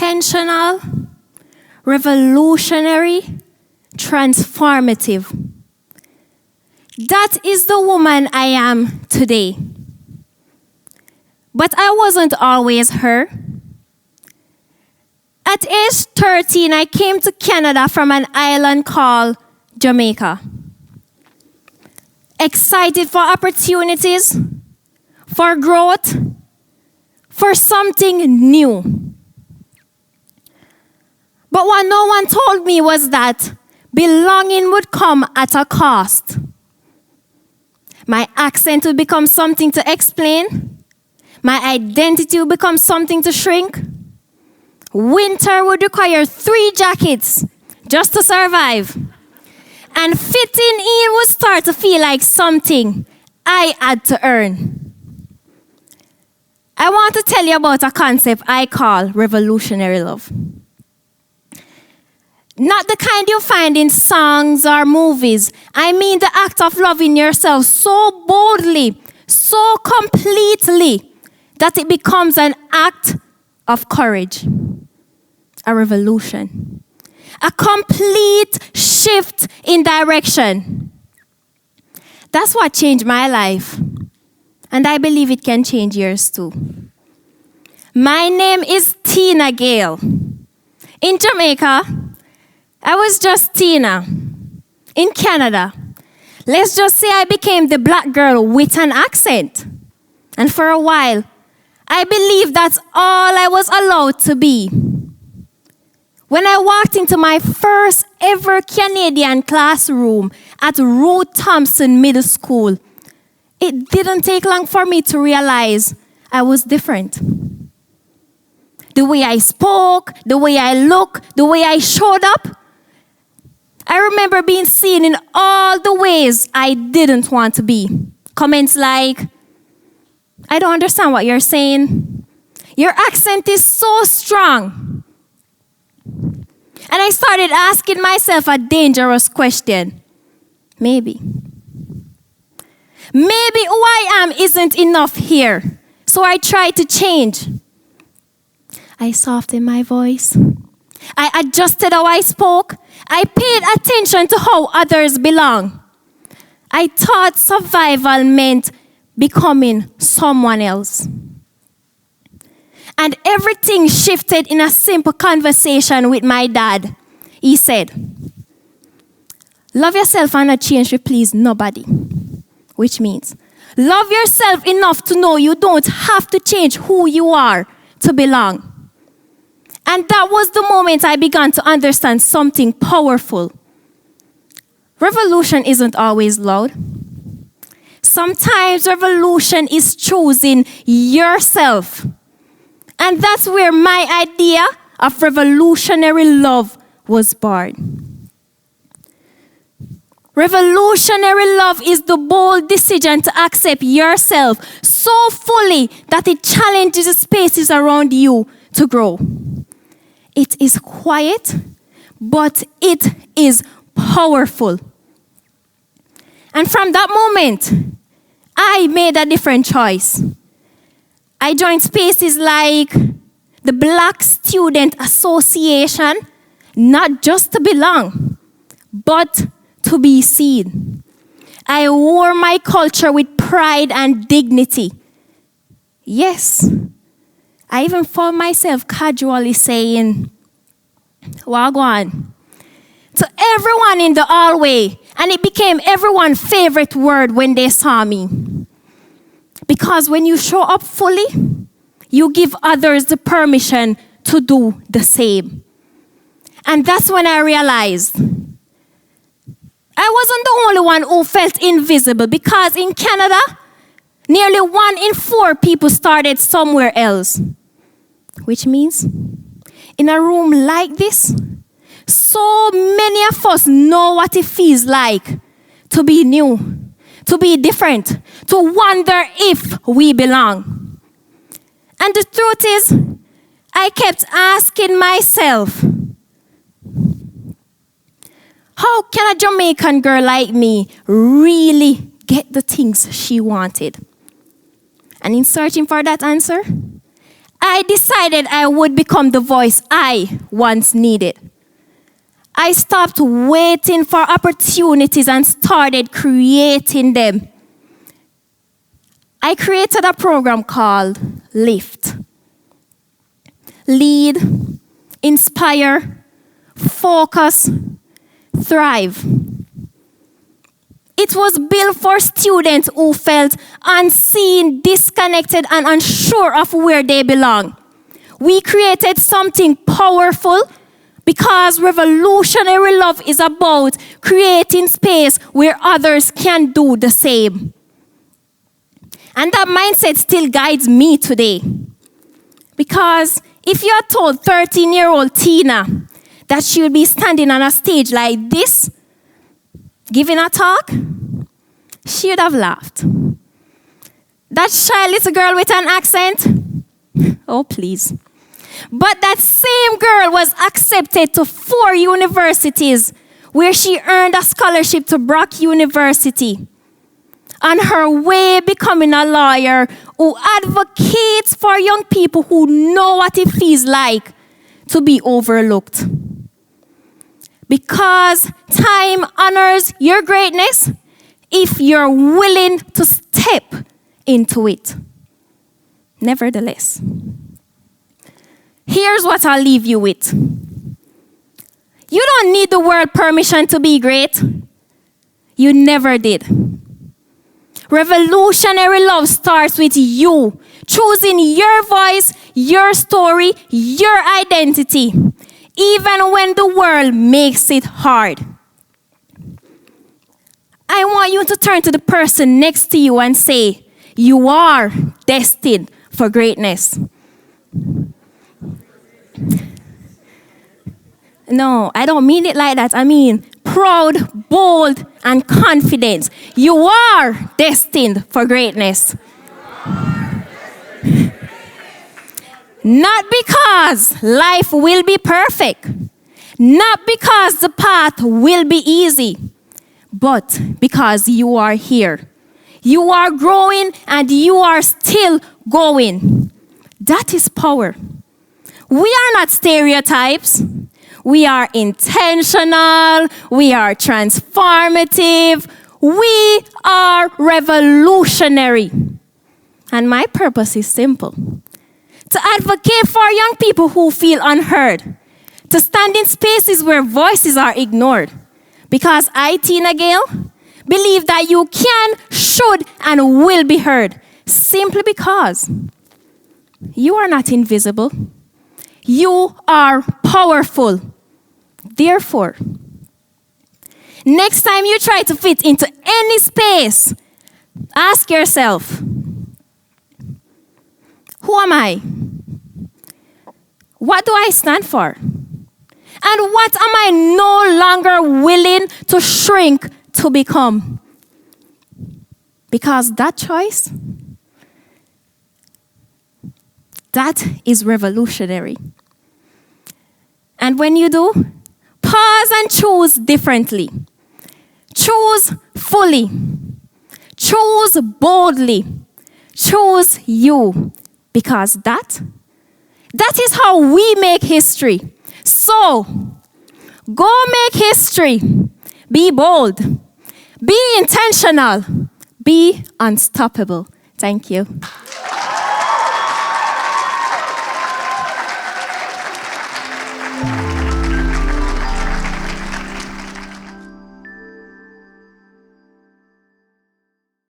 intentional, revolutionary, transformative. That is the woman I am today. But I wasn't always her. At age 13, I came to Canada from an island called Jamaica. Excited for opportunities, for growth, for something new. But what no one told me was that belonging would come at a cost. My accent would become something to explain. My identity would become something to shrink. Winter would require 3 jackets just to survive. And fitting in would start to feel like something I had to earn. I want to tell you about a concept I call revolutionary love. Not the kind you find in songs or movies. I mean the act of loving yourself so boldly, so completely, that it becomes an act of courage. A revolution. A complete shift in direction. That's what changed my life. And I believe it can change yours too. My name is Tina Gayle. In Jamaica, I was just Tina. In Canada, let's just say I became the black girl with an accent. And for a while, I believed that's all I was allowed to be. When I walked into my first ever Canadian classroom at Ruth Thompson Middle School, it didn't take long for me to realize I was different. The way I spoke, the way I looked, the way I showed up, I remember being seen in all the ways I didn't want to be. Comments like, I don't understand what you're saying. Your accent is so strong. And I started asking myself a dangerous question. Maybe who I am isn't enough here. So I tried to change. I softened my voice. I adjusted how I spoke. I paid attention to how others belong. I thought survival meant becoming someone else. And everything shifted in a simple conversation with my dad. He said, love yourself and not change to please nobody. Which means, love yourself enough to know you don't have to change who you are to belong. And that was the moment I began to understand something powerful. Revolution isn't always loud. Sometimes revolution is choosing yourself. And that's where my idea of revolutionary love was born. Revolutionary love is the bold decision to accept yourself so fully that it challenges the spaces around you to grow. It is quiet, but it is powerful. And from that moment, I made a different choice. I joined spaces like the Black Student Association, not just to belong, but to be seen. I wore my culture with pride and dignity. Yes, I even found myself casually saying, Wagwan, to everyone in the hallway, and it became everyone's favorite word when they saw me. Because when you show up fully, you give others the permission to do the same. And that's when I realized I wasn't the only one who felt invisible, because in Canada, nearly 1 in 4 people started somewhere else. Which means, in a room like this, so many of us know what it feels like to be new, to be different, to wonder if we belong. And the truth is, I kept asking myself, how can a Jamaican girl like me really get the things she wanted? And in searching for that answer, I decided I would become the voice I once needed. I stopped waiting for opportunities and started creating them. I created a program called LIFT. Lead, inspire, focus, thrive. It was built for students who felt unseen, disconnected, and unsure of where they belong. We created something powerful because revolutionary love is about creating space where others can do the same. And that mindset still guides me today. Because if you had told 13-year-old Tina that she would be standing on a stage like this, giving a talk, she would have laughed. That shy little girl with an accent? Oh, please. But that same girl was accepted to 4 universities where she earned a scholarship to Brock University. On her way becoming a lawyer who advocates for young people who know what it feels like to be overlooked. Because time honors your greatness if you're willing to step into it. Nevertheless, here's what I'll leave you with. You don't need the world permission to be great. You never did. Revolutionary love starts with you choosing your voice, your story, your identity, even when the world makes it hard. I want you to turn to the person next to you and say, you are destined for greatness. No, I don't mean it like that. I mean proud, bold, and confident. You are destined for greatness. Not because life will be perfect. Not because the path will be easy. But because you are here. You are growing and you are still going. That is power. We are not stereotypes. We are intentional. We are transformative. We are revolutionary. And my purpose is simple. To advocate for young people who feel unheard. To stand in spaces where voices are ignored. Because I, Tina Gayle, believe that you can, should, and will be heard. Simply because you are not invisible. You are powerful. Therefore, next time you try to fit into any space, ask yourself, who am I? What do I stand for? And what am I no longer willing to shrink to become? Because that choice, that is revolutionary. And when you do, pause and choose differently. Choose fully. Choose boldly. Choose you. Because that is how we make history. So, go make history. Be bold. Be intentional. Be unstoppable. Thank you.